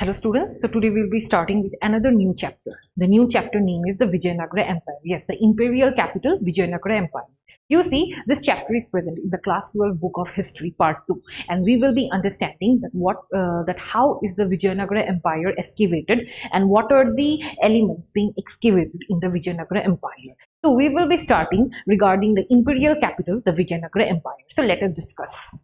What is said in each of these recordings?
Hello students, so today we'll be starting with another new chapter. The new chapter name is the Vijayanagar Empire. Yes, the imperial capital Vijayanagar Empire. You see, this chapter is present in the class 12 book of history part 2, and we will be understanding that how is the Vijayanagar Empire excavated and what are the elements being excavated in the Vijayanagar Empire. So we will be starting regarding the imperial capital, the Vijayanagar Empire. So let us discuss.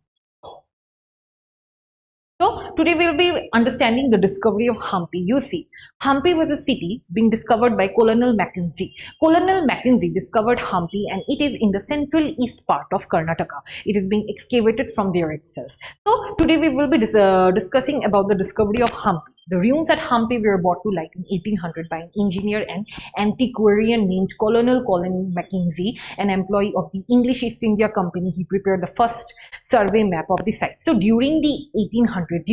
So today we'll be understanding the discovery of Hampi. You see, Hampi was a city being discovered by Colonel Mackenzie. Colonel Mackenzie discovered Hampi and it is in the central east part of Karnataka. It is being excavated from there itself. So today we will be discussing about the discovery of Hampi. The ruins at Hampi were brought to light in 1800 by an engineer and antiquarian named Colonel Colin Mackenzie, an employee of the English East India Company. He prepared the first survey map of the site. So during the 1800,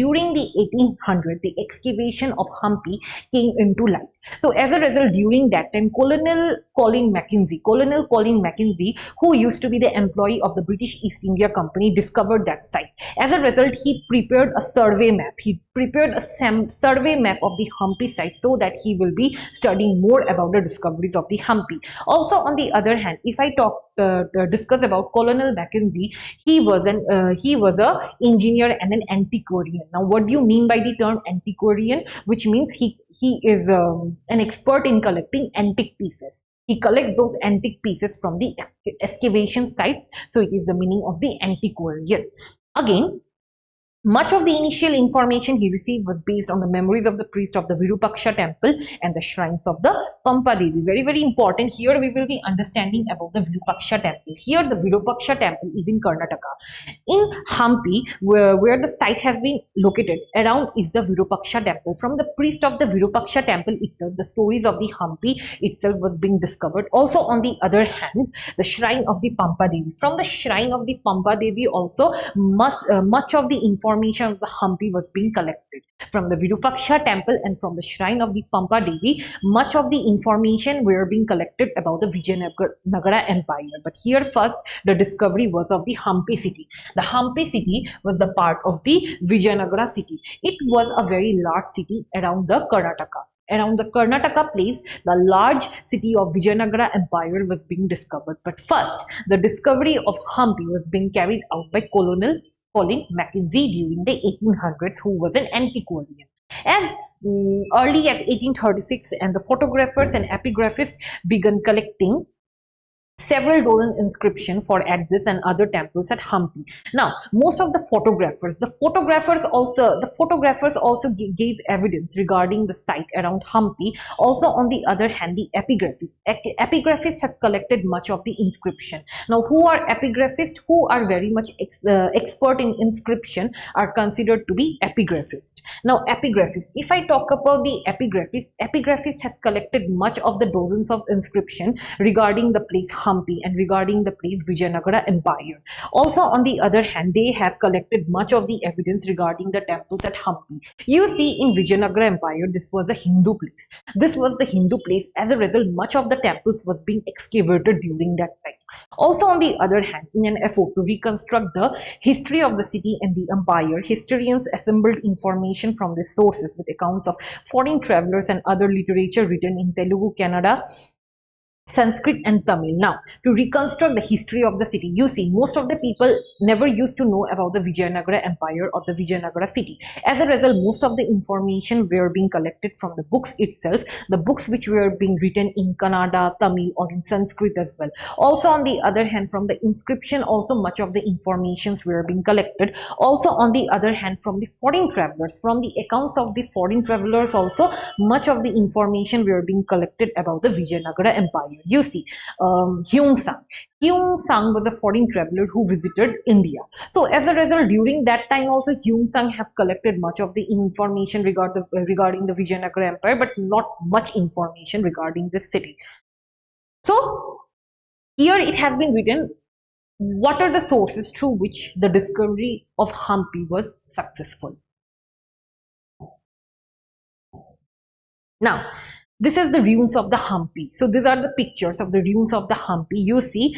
the excavation of Hampi came into light. So as a result, during that time, Colonel Colin Mackenzie, who used to be the employee of the British East India Company, discovered that site. As a result, he prepared a survey map. He prepared a survey map of the Hampi site so that he will be studying more about the discoveries of the Hampi. Also, on the other hand, if I discuss about Colonel Mackenzie, he was a engineer and an antiquarian. Now, what do you mean by the term antiquarian? Which means he is an expert in collecting antique pieces. He collects those antique pieces from the excavation sites. So it is the meaning of the antiquarian. Again, much of the initial information he received was based on the memories of the priest of the Virupaksha temple and the shrines of the Pampa Devi. Very, very important. Here we will be understanding about the Virupaksha temple. Here the Virupaksha temple is in Karnataka. In Hampi, where the site has been located, around is the Virupaksha temple. From the priest of the Virupaksha temple itself, the stories of the Hampi itself was being discovered. Also, on the other hand, the shrine of the Pampa Devi. From the shrine of the Pampa Devi also, much of the information of the Hampi was being collected. From the Virupaksha temple and from the shrine of the Pampa Devi, much of the information were being collected about the Vijayanagar Empire. But here first, the discovery was of the Hampi city. The Hampi city was the part of the Vijayanagar city. It was a very large city around the Karnataka. Around the Karnataka place, the large city of Vijayanagar Empire was being discovered. But first, the discovery of Hampi was being carried out by Colonel Colin Mackenzie during the 1800s, who was an antiquarian. As early as 1836, and the photographers and epigraphists began collecting several Doran inscriptions for at this and other temples at Hampi. Now, most of the photographers also gave evidence regarding the site around Hampi. Also, on the other hand, the epigraphists has collected much of the inscription. Now, who are epigraphists? Who are very much expert in inscription are considered to be epigraphists. Now, epigraphists. If I talk about the epigraphist has collected much of the dozens of inscription regarding the place Hampi and regarding the place Vijayanagar Empire. Also, on the other hand, they have collected much of the evidence regarding the temples at Hampi. You see, in Vijayanagar Empire, this was a Hindu place. This was the Hindu place. As a result, much of the temples was being excavated during that time. Also, on the other hand, in an effort to reconstruct the history of the city and the empire, historians assembled information from the sources with accounts of foreign travelers and other literature written in Telugu, Kannada, Sanskrit and Tamil. Now, to reconstruct the history of the city, you see, most of the people never used to know about the Vijayanagar Empire or the Vijayanagar city. As a result, most of the information were being collected from the books itself, the books which were being written in Kannada, Tamil or in Sanskrit as well. Also, on the other hand, from the inscription, also much of the informations were being collected. Also, on the other hand, from the foreign travelers, from the accounts of the foreign travelers also, much of the information were being collected about the Vijayanagar Empire. You see, Hyung Sang was a foreign traveler who visited India. So as a result, during that time also, Hyung Sang have collected much of the information regarding the Vijayanagar Empire, but not much information regarding this city. So here it has been written, what are the sources through which the discovery of Hampi was successful? Now, this is the ruins of the Hampi. So these are the pictures of the ruins of the Hampi. You see,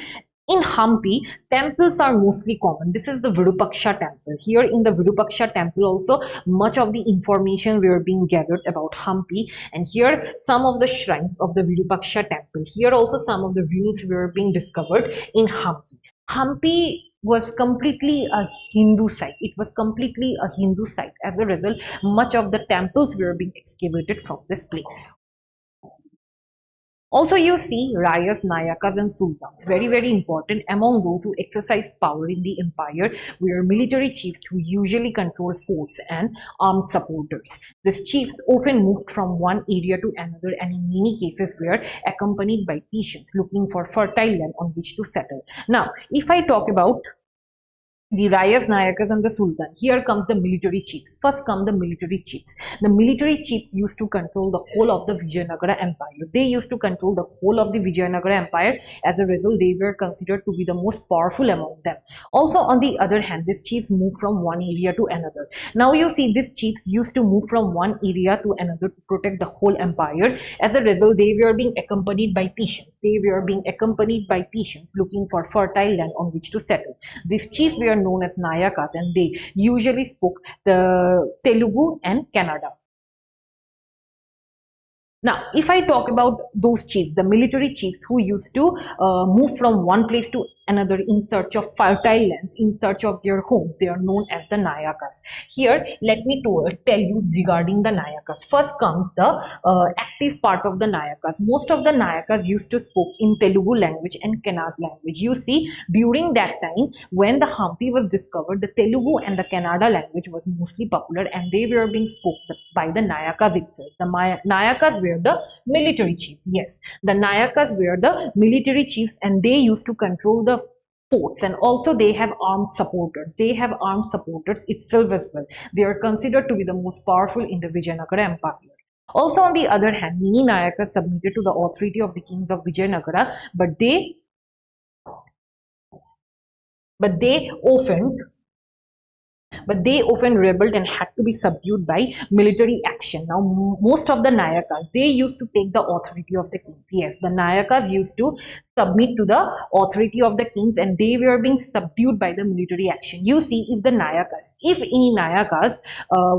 In Hampi, temples are mostly common. This is the Virupaksha temple. Here in the Virupaksha temple also, much of the information we are being gathered about Hampi. And here some of the shrines of the Virupaksha temple. Here also some of the ruins were being discovered in Hampi. Hampi was completely a Hindu site. It was completely a Hindu site. As a result, much of the temples were being excavated from this place. Also, you see Rayas, Nayakas, and Sultans, very important among those who exercise power in the empire, were military chiefs who usually control force and armed supporters. These chiefs often moved from one area to another and in many cases were accompanied by peasants looking for fertile land on which to settle. Now, if I talk about the Rayas, Nayakas, and the Sultan. Here comes the military chiefs. First come the military chiefs. The military chiefs used to control the whole of the Vijaynagar empire. They used to control the whole of the Vijaynagar empire. As a result, they were considered to be the most powerful among them. Also, on the other hand, these chiefs moved from one area to another. Now you see these chiefs used to move from one area to another to protect the whole empire. As a result, they were being accompanied by peasants. They were being accompanied by peasants looking for fertile land on which to settle. These chiefs were known as Nayakas and they usually spoke the Telugu and Kannada. Now, if I talk about those chiefs, the military chiefs who used to move from one place to another in search of fertile lands, in search of their homes, they are known as the Nayakas. Here, let me tell you regarding the Nayakas. First comes the active part of the Nayakas. Most of the Nayakas used to speak in Telugu language and Kannada language. You see, during that time, when the Hampi was discovered, the Telugu and the Kannada language was mostly popular and they were being spoken by the Nayakas itself. The Nayakas were the military chiefs. Yes, the Nayakas were the military chiefs and they used to control the forts and also they have armed supporters. They have armed supporters itself as well. They are considered to be the most powerful in the Vijayanagar empire. Also, on the other hand, many Nayakas submitted to the authority of the kings of Vijayanagara, but they often rebelled and had to be subdued by military action. Now, most of the Nayakas, they used to take the authority of the kings. Yes, the Nayakas used to submit to the authority of the kings and they were being subdued by the military action. You see, if any Nayakas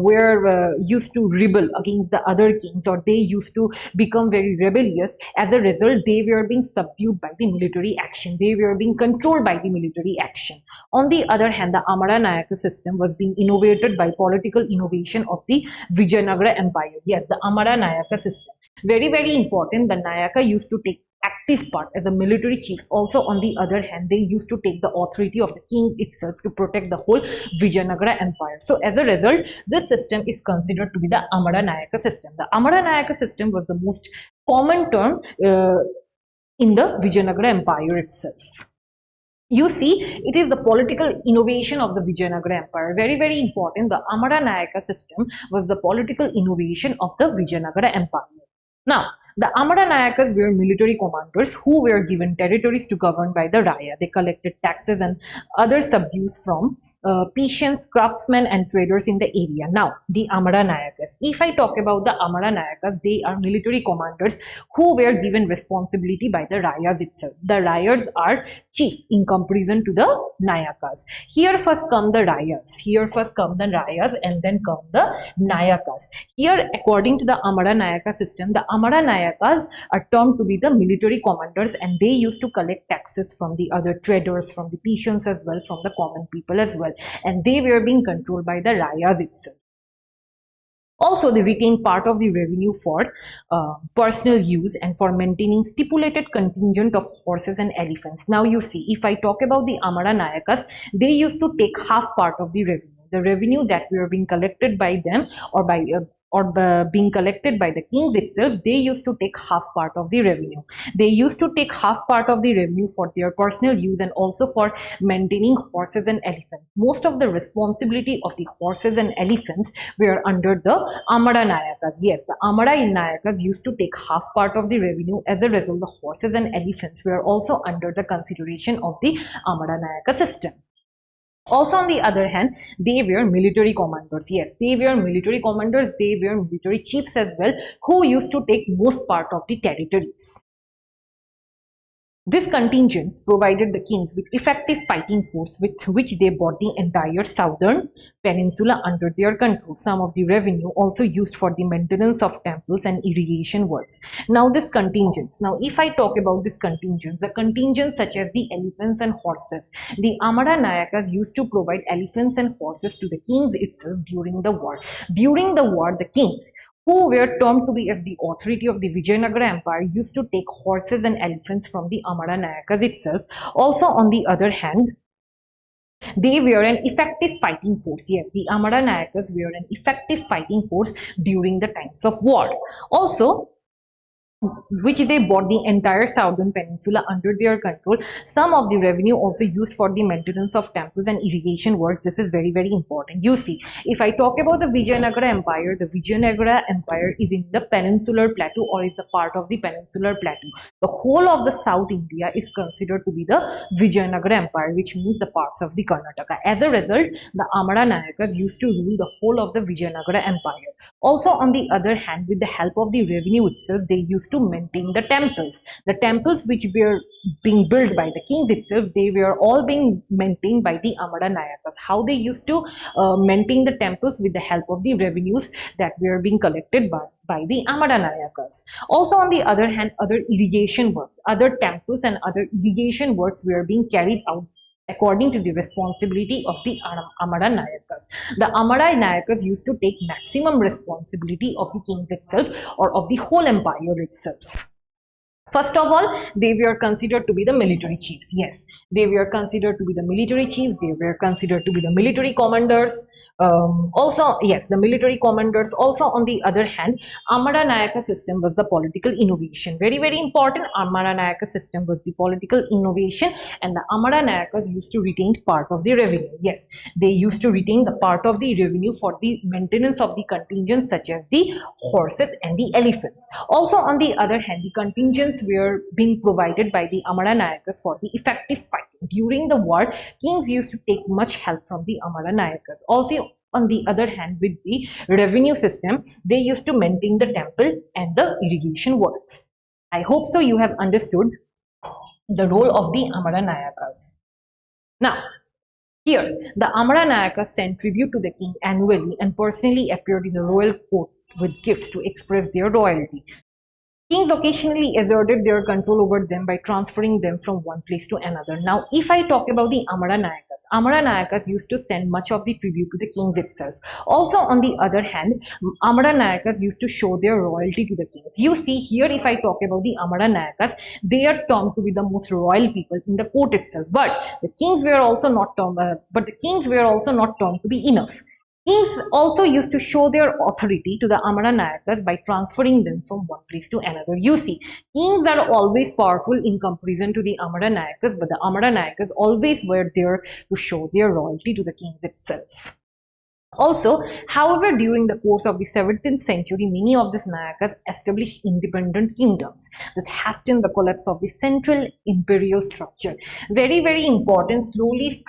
were used to rebel against the other kings or they used to become very rebellious, as a result, they were being subdued by the military action. They were being controlled by the military action. On the other hand, the Amara Nayaka system was being innovated by political innovation of the Vijayanagara Empire. Yes, the Amara Nayaka system. Very important. The Nayaka used to take active part as a military chiefs. Also, on the other hand, they used to take the authority of the king itself to protect the whole Vijayanagara Empire. So, as a result, this system is considered to be the Amara Nayaka system. The Amara Nayaka system was the most common term in the Vijayanagara Empire itself. You see, it is the political innovation of the Vijayanagar Empire. Very important. The Amara Nayaka system was the political innovation of the Vijayanagar Empire. Now, the Amara Nayakas were military commanders who were given territories to govern by the Raya. They collected taxes and other subdues from peasants, craftsmen and traders in the area. Now, the Amara Nayakas. If I talk about the Amara Nayakas, they are military commanders who were given responsibility by the Rayas itself. The Rayas are chief in comparison to the Nayakas. Here first come the Rayas. And then come the Nayakas. Here, according to the Amara Nayaka system, the Amara Nayakas are termed to be the military commanders and they used to collect taxes from the other traders, from the peasants as well, from the common people as well. And they were being controlled by the Rayas itself. Also, they retained part of the revenue for personal use and for maintaining stipulated contingent of horses and elephants. Now, you see, if I talk about the Amara Nayakas, they used to take half part of the revenue. The revenue that were being collected by them or being collected by the kings itself, they used to take half part of the revenue. They used to take half part of the revenue for their personal use and also for maintaining horses and elephants. Most of the responsibility of the horses and elephants were under the Amara Nayakas. Yes, the Amara Nayakas used to take half part of the revenue. As a result, the horses and elephants were also under the consideration of the Amara Nayaka system. Also, on the other hand, they were military commanders. Yes, they were military commanders. They were military chiefs as well, who used to take most part of the territories. This contingents provided the kings with effective fighting force with which they brought the entire southern peninsula under their control. Some of the revenue also used for the maintenance of temples and irrigation works. Now this contingents. Now if I talk about this contingents, the contingents such as the elephants and horses, the Amara Nayakas used to provide elephants and horses to the kings itself during the war. During the war, the kings who were termed to be as the authority of the Vijaynagar Empire used to take horses and elephants from the Amara Nayakas itself. Also, on the other hand, they were an effective fighting force. Yes, the Amara Nayakas were an effective fighting force during the times of war. Also, which they brought the entire southern peninsula under their control. Some of the revenue also used for the maintenance of temples and irrigation works. This is very, very important. You see, if I talk about the Vijayanagar Empire, the Vijayanagar Empire is in the peninsular plateau or is a part of the peninsular plateau. The whole of the South India is considered to be the Vijayanagar Empire, which means the parts of the Karnataka. As a result, the Amara Nayakas used to rule the whole of the Vijayanagar Empire. Also, on the other hand, with the help of the revenue itself, they used to maintain the temples. The temples which were being built by the kings itself, they were all being maintained by the Amara Nayakas. How they used to maintain the temples? With the help of the revenues that were being collected by the Amara Nayakas. Also, on the other hand, other irrigation works, other temples and other irrigation works were being carried out according to the responsibility of the Amara Nayakas. The Amara Nayakas used to take maximum responsibility of the kings itself or of the whole empire itself. First of all, they were considered to be the military chiefs. Yes, they were considered to be the military chiefs. They were considered to be the military commanders. Also, yes, the military commanders. Also, on the other hand, Amara Nayaka system was the political innovation. Very, very important. Amara Nayaka system was the political innovation, and the Amara Nayakas used to retain part of the revenue. Yes, they used to retain the part of the revenue for the maintenance of the contingents such as the horses and the elephants. Also, on the other hand, the contingents were being provided by the Amara Nayakas for the effective fighting. During the war, kings used to take much help from the Amara Nayakas. Also, on the other hand, with the revenue system, they used to maintain the temple and the irrigation works. I hope so you have understood the role of the Amara Nayakas. Now, here, the Amara Nayakas sent tribute to the king annually and personally appeared in the royal court with gifts to express their royalty. Kings occasionally asserted their control over them by transferring them from one place to another. Now, if I talk about the Amara Nayakas used to send much of the tribute to the kings itself. Also, on the other hand, Amara Nayakas used to show their royalty to the kings. You see here, if I talk about the Amara Nayakas, they are termed to be the most royal people in the court itself. But the kings were also not termed. To be enough. Kings also used to show their authority to the Amara Nayakas by transferring them from one place to another. You see, kings are always powerful in comparison to the Amara Nayakas, but the Amara Nayakas always were there to show their royalty to the kings itself. Also, however, during the course of the 17th century, many of these Nayakas established independent kingdoms. This hastened the collapse of the central imperial structure. Very, very important. Slowly,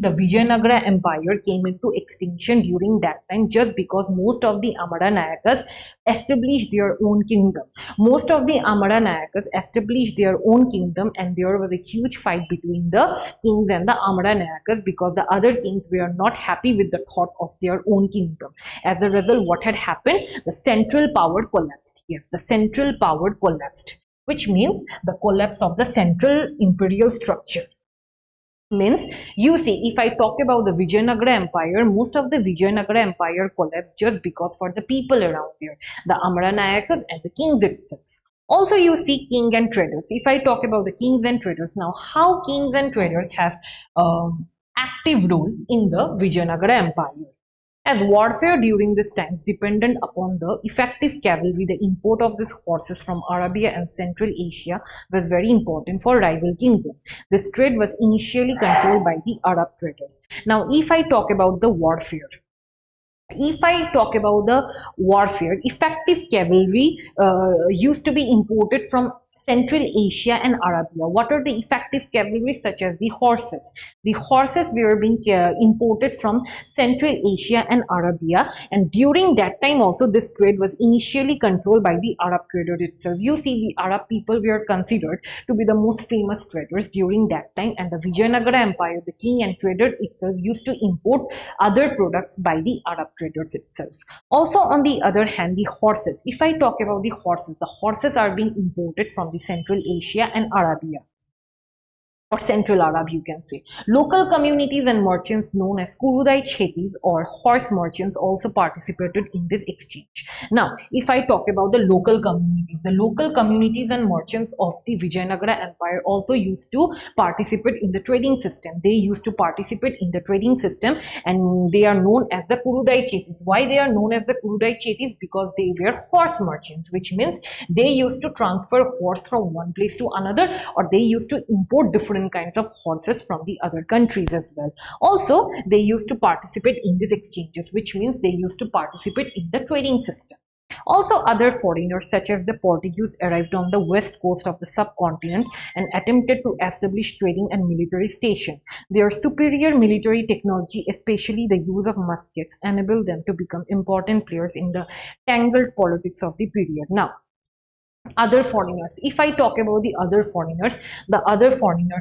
the Vijayanagar Empire came into extinction during that time just because most of the Amara Nayakas established their own kingdom. Most of the Amara Nayakas established their own kingdom, and there was a huge fight between the kings and the Amara Nayakas because the other kings were not happy with the thought of their own kingdom. As a result, what had happened? The central power collapsed. Yes, the central power collapsed, which means the collapse of the central imperial structure. Means, you see, if I talk about the Vijayanagar Empire, most of the Vijayanagar Empire collapsed just because for the people around there, the Amara Nayakas and the kings itself. Also, you see king and traders. If I talk about the kings and traders now, how kings and traders have active role in the Vijayanagar Empire. As warfare during this times depended upon the effective cavalry, the import of these horses from Arabia and Central Asia was very important for rival kingdom. This trade was initially controlled by the Arab traders. Now, if I talk about the warfare, effective cavalry used to be imported from Central Asia and Arabia. What are the effective cavalry such as the horses? The horses were being imported from Central Asia and Arabia, and during that time also this trade was initially controlled by the Arab trader itself. You see, the Arab people were considered to be the most famous traders during that time, and the Vijaynagar Empire, the king and trader itself, used to import other products by the Arab traders itself. Also, on the other hand, the horses. If I talk about the horses are being imported from the Central Asia and Arabia, or Central Arab, you can say. Local communities and merchants known as Kurudai Chetis or horse merchants also participated in this exchange. Now, if I talk about the local communities and merchants of the Vijayanagar Empire also used to participate in the trading system. They used to participate in the trading system, and they are known as the Kurudai Chetis. Why they are known as the Kurudai Chetis? Because they were horse merchants, which means they used to transfer horse from one place to another, or they used to import different kinds of horses from the other countries as well. Also, they used to participate in these exchanges, which means they used to participate in the trading system. Also, other foreigners such as the Portuguese arrived on the west coast of the subcontinent and attempted to establish trading and military station. Their superior military technology, especially the use of muskets, enabled them to become important players in the tangled politics of the period. Now, other foreigners. If I talk about the other foreigners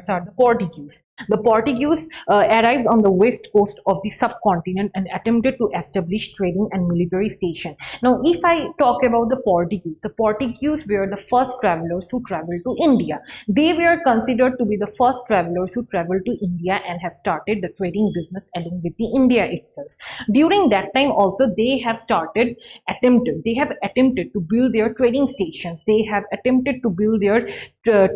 are the Portuguese. The Portuguese arrived on the west coast of the subcontinent and attempted to establish trading and military station. Now, if I talk about the Portuguese were the first travelers who traveled to India. They were considered to be the first travelers who traveled to India and have started the trading business along with the India itself. During that time also, they have attempted to build their trading stations. They have attempted to build their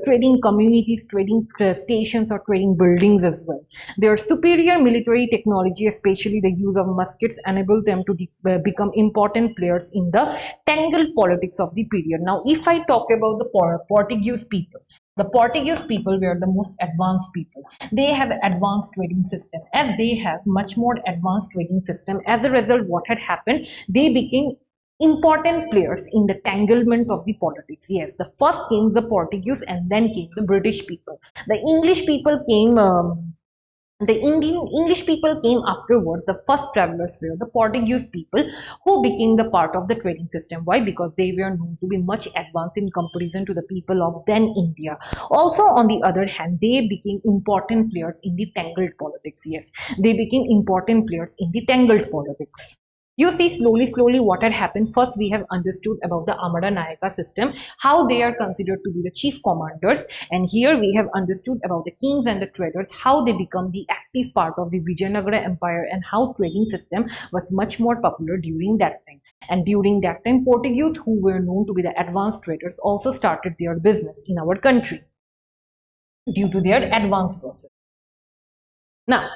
trading communities, trading stations, or trading buildings as well. Their superior military technology, especially the use of muskets, enabled them to become important players in the tangled politics of the period. Now, if I talk about the Portuguese people, the Portuguese people were the most advanced people. They have advanced trading system. As they have much more advanced trading system, as a result, what had happened? They became important players in the tanglement of the politics. Yes, the first came the Portuguese, and then came the British people. The English people came. The English people came afterwards. The first travelers were the Portuguese people, who became the part of the trading system. Why? Because they were known to be much advanced in comparison to the people of then India. Also, on the other hand, they became important players in the tangled politics. Yes, they became important players in the tangled politics. You see, slowly what had happened. First, we have understood about the Amara Nayaka system, how they are considered to be the chief commanders, and here we have understood about the kings and the traders, how they become the active part of the Vijayanagar Empire, and how trading system was much more popular during that time. And during that time, Portuguese, who were known to be the advanced traders, also started their business in our country due to their advanced process. Now,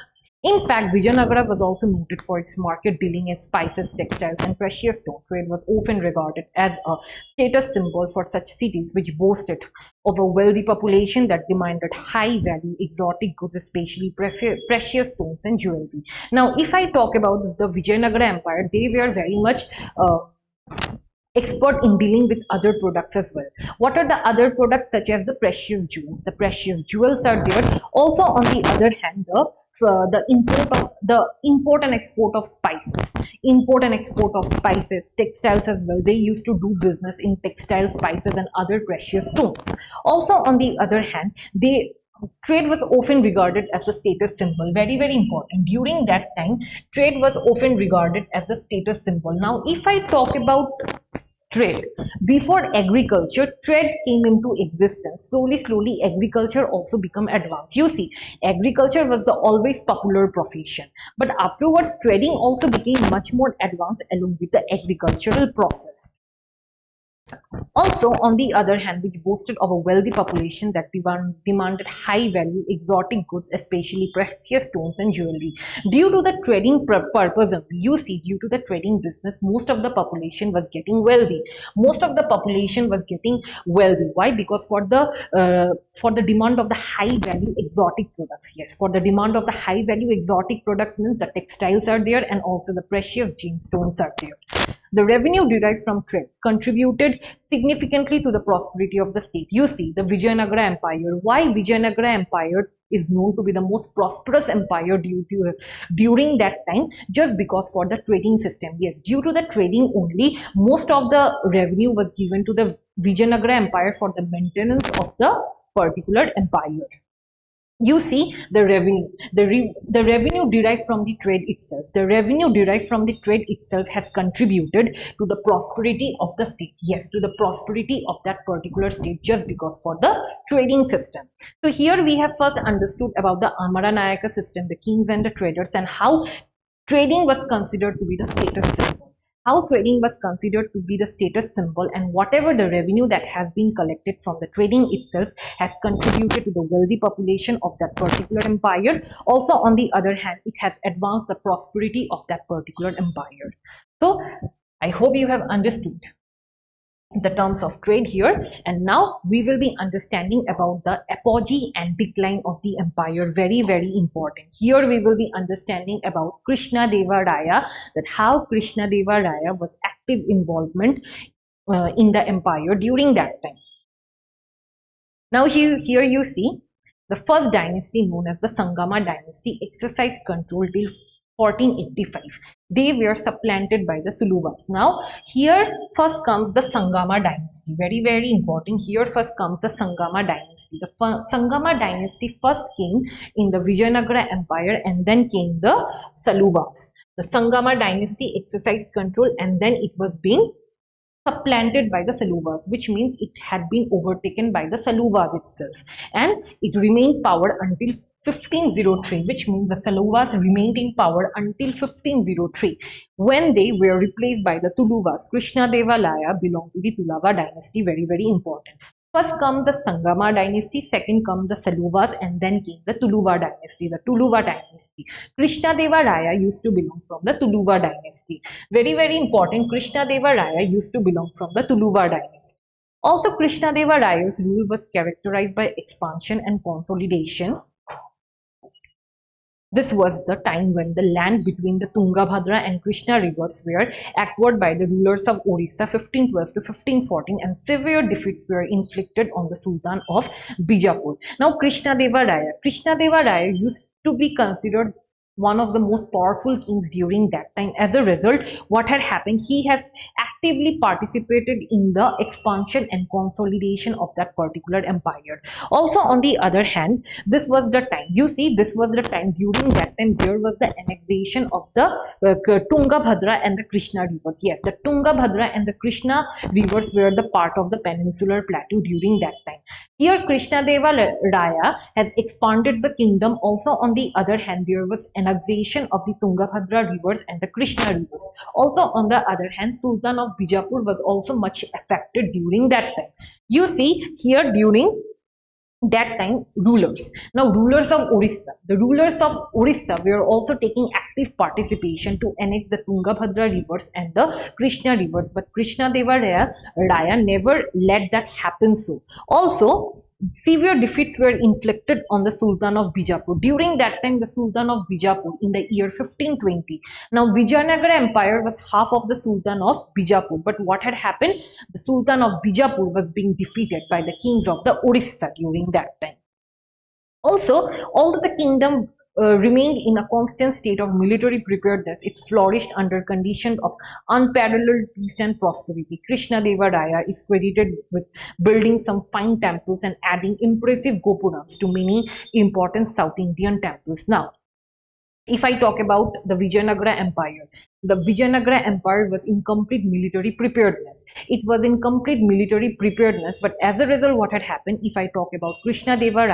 in fact, Vijayanagar was also noted for its market dealing in spices, textiles, and precious stone. Trade was often regarded as a status symbol for such cities which boasted of a wealthy population that demanded high-value exotic goods, especially precious stones and jewelry. Now, if I talk about the Vijayanagar Empire, they were very much expert in dealing with other products as well. What are the other products? Such as the precious jewels. The precious jewels are there. Also, on the other hand, the import and export of spices, textiles as well. They used to do business in textiles, spices, and other precious stones. Also, on the other hand, trade was often regarded as a status symbol. Very important. During that time, trade was often regarded as a status symbol. Now, if I talk about trade, before agriculture, trade came into existence. Slowly, agriculture also became advanced. You see, agriculture was the always popular profession, but afterwards, trading also became much more advanced along with the agricultural process. Also, on the other hand, which boasted of a wealthy population that demanded high-value exotic goods, especially precious stones and jewelry. Due to the trading purpose, you see, due to the trading business, most of the population was getting wealthy. Why? Because for the demand of the high-value exotic products. Yes, for the demand of the high-value exotic products means the textiles are there, and also the precious gemstones are there. The revenue derived from trade contributed significantly to the prosperity of the state. You see, the Vijayanagar Empire. Why Vijayanagar Empire is known to be the most prosperous empire during that time? Just because for the trading system. Yes, due to the trading only, most of the revenue was given to the Vijayanagar Empire for the maintenance of the particular empire. You see, the revenue, the revenue derived from the trade itself, the revenue derived from the trade itself has contributed to the prosperity of the state. Yes, to the prosperity of that particular state, just because for the trading system. So here we have first understood about the Amaranayaka system, the kings and the traders, and how trading was considered to be the status symbol. How trading was considered to be the status symbol, and whatever the revenue that has been collected from the trading itself has contributed to the wealthy population of that particular empire. Also, on the other hand, it has advanced the prosperity of that particular empire. So, I hope you have understood the terms of trade here, and now we will be understanding about the apogee and decline of the empire. Very important. Here we will be understanding about Krishna Deva Raya, that how Krishna Deva Raya was active involvement in the empire during that time. Now here you see the first dynasty, known as the Sangama dynasty, exercised control till 1485. They were supplanted by the Suluvas. Now here first comes the Sangama dynasty. Very important. Here first comes the Sangama dynasty. The Sangama dynasty first came in the Vijayanagara Empire, and then came the Saluvas. The Sangama dynasty exercised control, and then it was being supplanted by the Saluvas, which means it had been overtaken by the Saluvas itself, and it remained power until 1503, which means the Saluvas remained in power until 1503, when they were replaced by the Tuluvas. Krishna Deva Raya belonged to the Tulava dynasty. Very important. First comes the Sangama dynasty, second comes the Saluvas, and then came the Tuluva dynasty, the Tuluva dynasty. Krishna Deva Raya used to belong from the Tuluva dynasty. Very important. Krishna Deva Raya used to belong from the Tuluva dynasty. Also, Krishna Deva Raya's rule was characterized by expansion and consolidation. This was the time when the land between the Tunga, Bhadra and Krishna rivers were acquired by the rulers of Orissa 1512 to 1514, and severe defeats were inflicted on the Sultan of Bijapur. Now Krishna Deva Raya used to be considered one of the most powerful kings during that time. As a result, what had happened, he has actively participated in the expansion and consolidation of that particular empire. Also, on the other hand, this was the time, you see, this was the time, during that time there was the annexation of the Tunga, Bhadra and the Krishna rivers. Yes, the Tunga, Bhadra and the Krishna rivers were the part of the peninsular plateau during that time. Here Krishna Deva Raya has expanded the kingdom. Also, on the other hand, there was annexation of the Tungabhadra rivers and the Krishna rivers. Also, on the other hand, Sultan of Bijapur was also much affected during that time. You see here, during that time, rulers. Now, rulers of Orissa. The rulers of Orissa were also taking active participation to annex the Tungabhadra rivers and the Krishna rivers, but Krishna Deva Raya never let that happen so. Also, severe defeats were inflicted on the Sultan of Bijapur. During that time, the Sultan of Bijapur, in the year 1520. Now, Vijayanagar Empire was half of the Sultan of Bijapur, but what had happened? The Sultan of Bijapur was being defeated by the kings of the Orissa during that time. Also, although the kingdom remained in a constant state of military preparedness, it flourished under conditions of unparalleled peace and prosperity. Krishna Deva Raya is credited with building some fine temples and adding impressive gopurams to many important South Indian temples. Now, if I talk about the Vijayanagara Empire, the Vijayanagara Empire was in complete military preparedness. It was in complete military preparedness, but as a result, what had happened, if I talk about Krishna Deva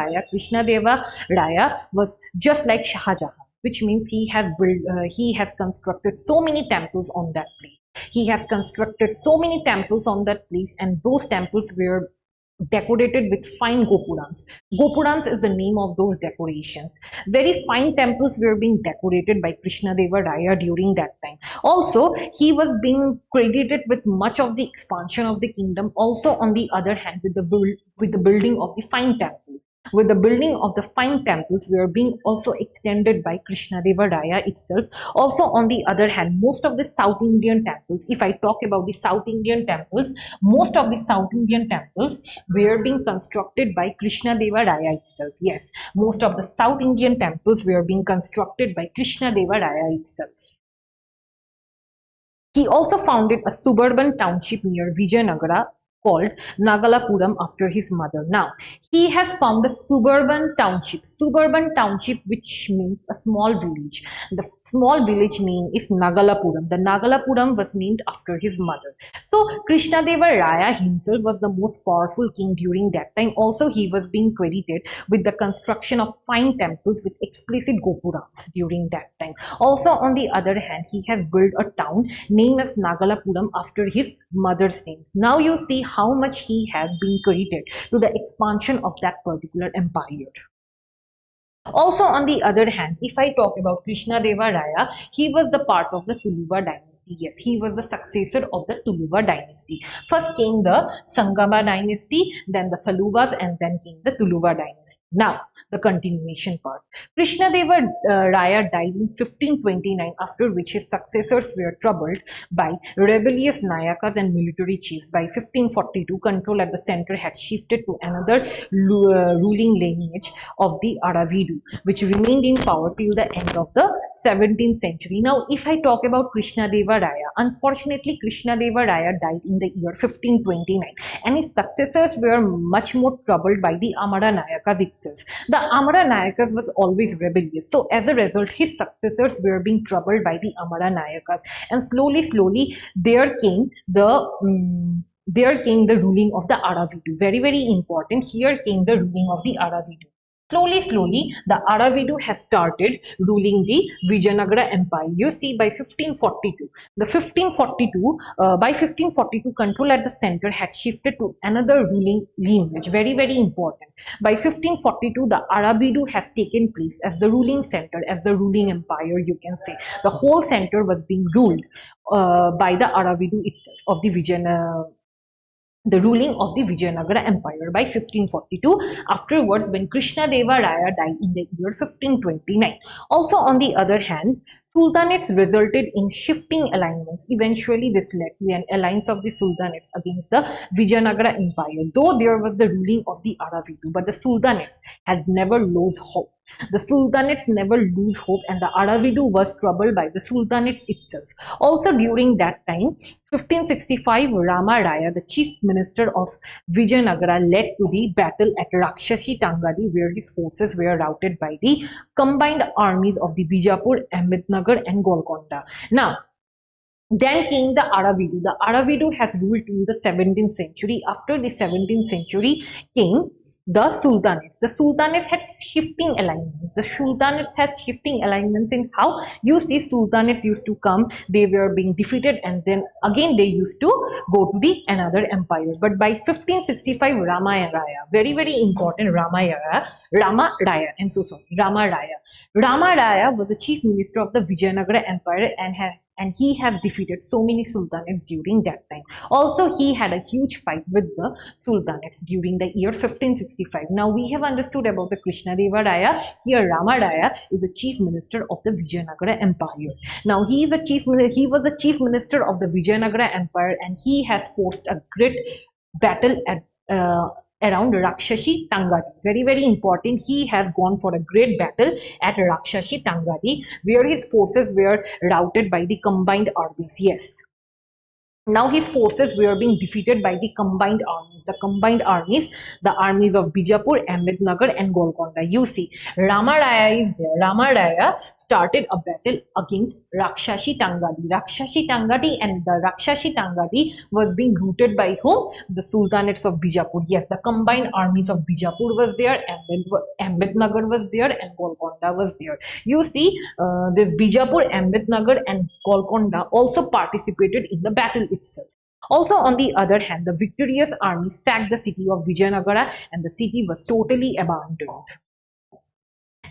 Raya was just like Shah Jahan, which means he has constructed so many temples on that place. He has constructed so many temples on that place, and those temples were decorated with fine gopurams. Gopurams is the name of those decorations. Very fine temples were being decorated by Krishna Deva Raya during that time. Also, he was being credited with much of the expansion of the kingdom. Also, on the other hand, with the building of the fine temples. with the building of the fine temples were being also extended by Krishnadeva Raya itself. Also, on the other hand, most of the South Indian temples, if I talk about the South Indian temples, most of the South Indian temples were being constructed by Krishnadeva Raya itself. Yes, most of the South Indian temples were being constructed by Krishnadeva Raya itself. He also founded a suburban township near Vijaynagar called Nagalapuram after his mother. Now, he has found a suburban township which means a small village. The small village name is Nagalapuram. The Nagalapuram was named after his mother. So, Krishnadeva Raya himself was the most powerful king during that time. Also, he was being credited with the construction of fine temples with explicit gopurams during that time. Also, on the other hand, he has built a town named as Nagalapuram after his mother's name. Now you see how much he has been credited to the expansion of that particular empire. Also, on the other hand, if I talk about Krishnadeva Raya, he was the part of the Tuluva dynasty. Yes, he was the successor of the Tuluva dynasty. First came the Sangama dynasty, then the Saluvas, and then came the Tuluva dynasty. Now, the continuation part. Krishnadeva Raya died in 1529, after which his successors were troubled by rebellious Nayakas and military chiefs. By 1542, control at the center had shifted to another ruling lineage of the Aravidu, which remained in power till the end of the 17th century. Now, if I talk about Krishnadeva Raya, unfortunately, Krishnadeva Raya died in the year 1529, and his successors were much more troubled by the Amara Nayakas itself. The Amara Nayakas was always rebellious, so as a result, his successors were being troubled by the Amara Nayakas, and slowly, there came the ruling of the Aravidu. Very important. Here came the ruling of the Aravidu. Slowly, the Aravidu has started ruling the Vijayanagar Empire. You see, by 1542, by 1542, control at the center had shifted to another ruling lineage. Very important. By 1542, the Aravidu has taken place as the ruling center, as the ruling empire. You can say the whole center was being ruled by the Aravidu itself of the the ruling of the Vijayanagar Empire by 1542. Afterwards, when Krishnadeva Raya died in the year 1529. Also, on the other hand, sultanates resulted in shifting alignments. Eventually, this led to an alliance of the sultanates against the Vijayanagar Empire. Though there was the ruling of the Aravidu, but the sultanates had never lost hope. The sultanates never lose hope, and the Aravidu was troubled by the sultanates itself. Also, during that time, 1565, Rama Raya, the chief minister of Vijayanagara, led to the battle at Rakshashi Tangadi, where his forces were routed by the combined armies of the Bijapur, Ahmednagar, and Golconda. Now, then came the Aravidu. The Aravidu has ruled till the 17th century. After the 17th century came the sultanates. The sultanates had shifting alignments. The sultanates has shifting alignments in how you see sultanates used to come, they were being defeated, and then again they used to go to the another empire. But by 1565, Rama Raya, very important, Rama Raya, I'm so sorry, Rama Raya was the chief minister of the Vijayanagar Empire, and he has defeated so many sultanates during that time. Also, he had a huge fight with the sultanates during the year 1565. Now, we have understood about the Krishnadeva Raya. Here, Rama Raya is the chief minister of the Vijayanagar Empire. Now, he was the chief minister of the Vijayanagar Empire, and he has forced a great battle at around Rakshashi Tangadi. Very important. He has gone for a great battle at Rakshashi Tangadi, where his forces were routed by the combined armies. Yes. Now his forces were being defeated by the combined armies. The armies of Bijapur, Ahmednagar, and Golconda. You see, Rama Raya is there. Rama Raya started a battle against Rakshashi Tangadi, and the Rakshashi Tangadi was being routed by whom? The sultanates of Bijapur. Yes, the combined armies of Bijapur was there, Ahmednagar was there, and Golconda was there. You see, this Bijapur, Ahmednagar, and Golconda also participated in the battle itself. Also, on the other hand, the victorious army sacked the city of Vijayanagara, and the city was totally abandoned.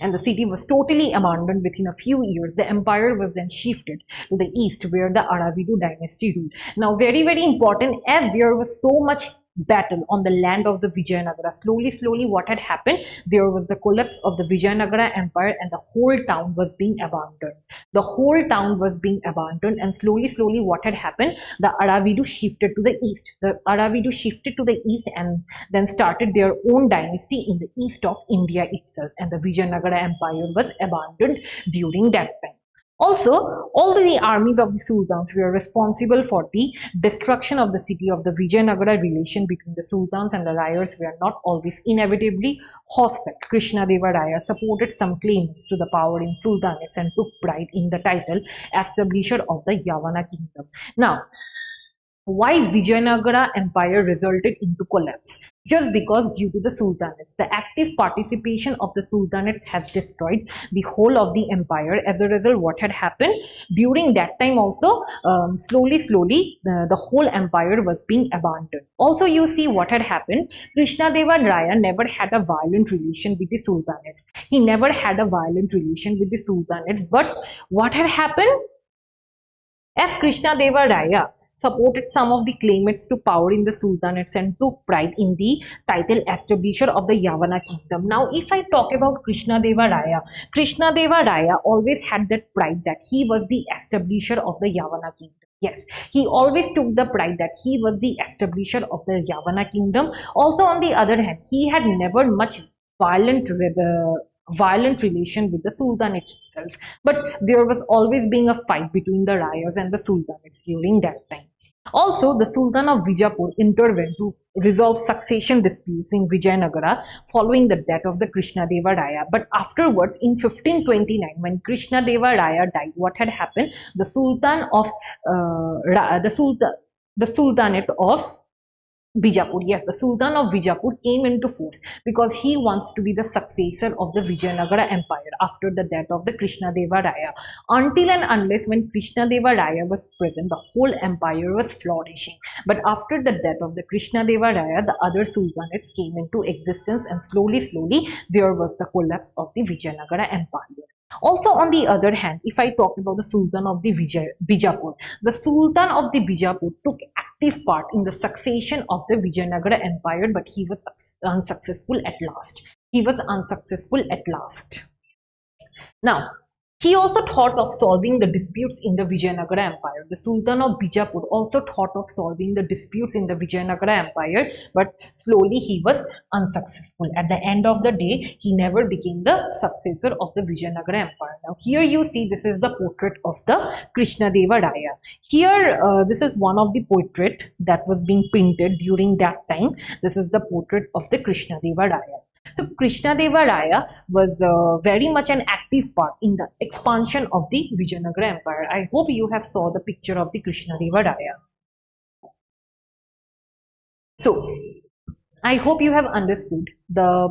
Within a few years. The empire was then shifted to the east, where the Aravidu dynasty ruled. Now, very important, as there was so much battle on the land of the Vijayanagara. Slowly, what had happened? There was the collapse of the Vijayanagara Empire, and the whole town was being abandoned. The whole town was being abandoned, and slowly, what had happened? The Aravidu shifted to the east. The Aravidu shifted to the east and then started their own dynasty in the east of India itself, and the Vijayanagara Empire was abandoned during that time. Also, all the armies of the sultans were responsible for the destruction of the city of the Vijayanagara. Relation between the sultans and the Rayas were not always inevitably hostile. Krishnadeva Raya supported some claimants to the power in sultanates and took pride in the title establisher of the Yavana kingdom. Now, why Vijayanagara Empire resulted into collapse? Just because due to the sultanates, the active participation of the sultanates has destroyed the whole of the empire. As a result, what had happened during that time also, slowly, the whole empire was being abandoned. Also, you see what had happened. Krishnadeva Raya never had a violent relation with the sultanates. He never had a violent relation with the sultanates. But what had happened? As Krishnadeva Raya supported some of the claimants to power in the sultanates and took pride in the title establisher of the Yavana kingdom. Now, if I talk about Krishnadeva Raya always had that pride that he was the establisher of the Yavana kingdom. Yes, he always took the pride that he was the establisher of the Yavana kingdom. Also, on the other hand, he had never much violent relation with the Sultanate itself. But there was always being a fight between the Rayas and the Sultanates during that time. Also, the Sultan of Vijapur intervened to resolve succession disputes in Vijayanagara following the death of the Krishnadeva Raya. But afterwards, in 1529, when Krishnadeva Raya died, what had happened? The Sultanate of Bijapur, yes, the Sultan of Bijapur came into force because he wants to be the successor of the Vijayanagara Empire after the death of the Krishnadeva Raya. Until and unless when Krishnadeva Raya was present, the whole empire was flourishing. But after the death of the Krishnadeva Raya, the other sultanates came into existence, and slowly, there was the collapse of the Vijayanagara Empire. Also, on the other hand, if I talk about the Sultan of the Bijapur, the Sultan of the Bijapur took active part in the succession of the Vijayanagara Empire, but he was unsuccessful at last. Now, he also thought of solving the disputes in the Vijayanagar Empire. The Sultan of Bijapur also thought of solving the disputes in the Vijayanagar Empire, but slowly he was unsuccessful. At the end of the day, he never became the successor of the Vijayanagar Empire. Now here you see, this is the portrait of the Krishnadeva Raya. Here, this is one of the portrait that was being painted during that time. This is the portrait of the Krishnadeva Raya. So Krishnadeva Raya was very much an active part in the expansion of the Vijayanagar Empire. I hope you have saw the picture of the Krishnadeva Raya. So I hope you have understood the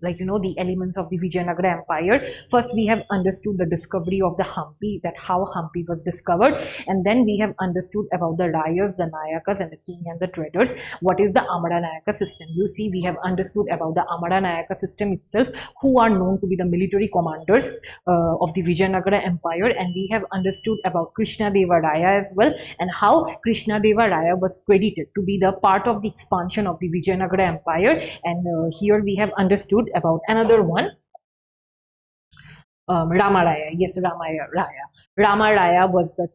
the elements of the Vijayanagar Empire. First, we have understood the discovery of the Hampi, that how Hampi was discovered, and then we have understood about the Rayas, the Nayakas, and the king and the traders. What is the Amara Nayaka system? You see, we have understood about the Amara Nayaka system itself, who are known to be the military commanders of the Vijayanagar Empire, and we have understood about Krishnadeva Raya as well, and how Krishnadeva Raya was credited to be the part of the expansion of the Vijayanagar Empire. And here we have understood about another one, Rama Raya. Yes, Rama Raya was the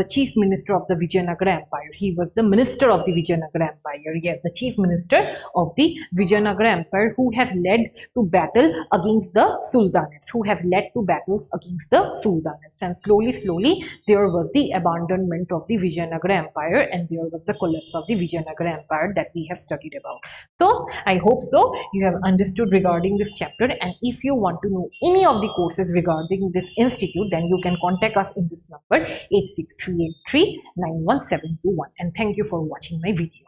chief minister of the Vijayanagar Empire. He was the minister of the Vijayanagar Empire. Yes, the chief minister of the Vijayanagar Empire, who has led to battle against the sultanates, and slowly there was the abandonment of the Vijayanagar Empire, and there was the collapse of the Vijayanagar Empire that we have studied about. So I hope so you have understood regarding this chapter, and if you want to know any of the courses regarding this institute, then you can contact us in this number 86383 91721, and thank you for watching my video.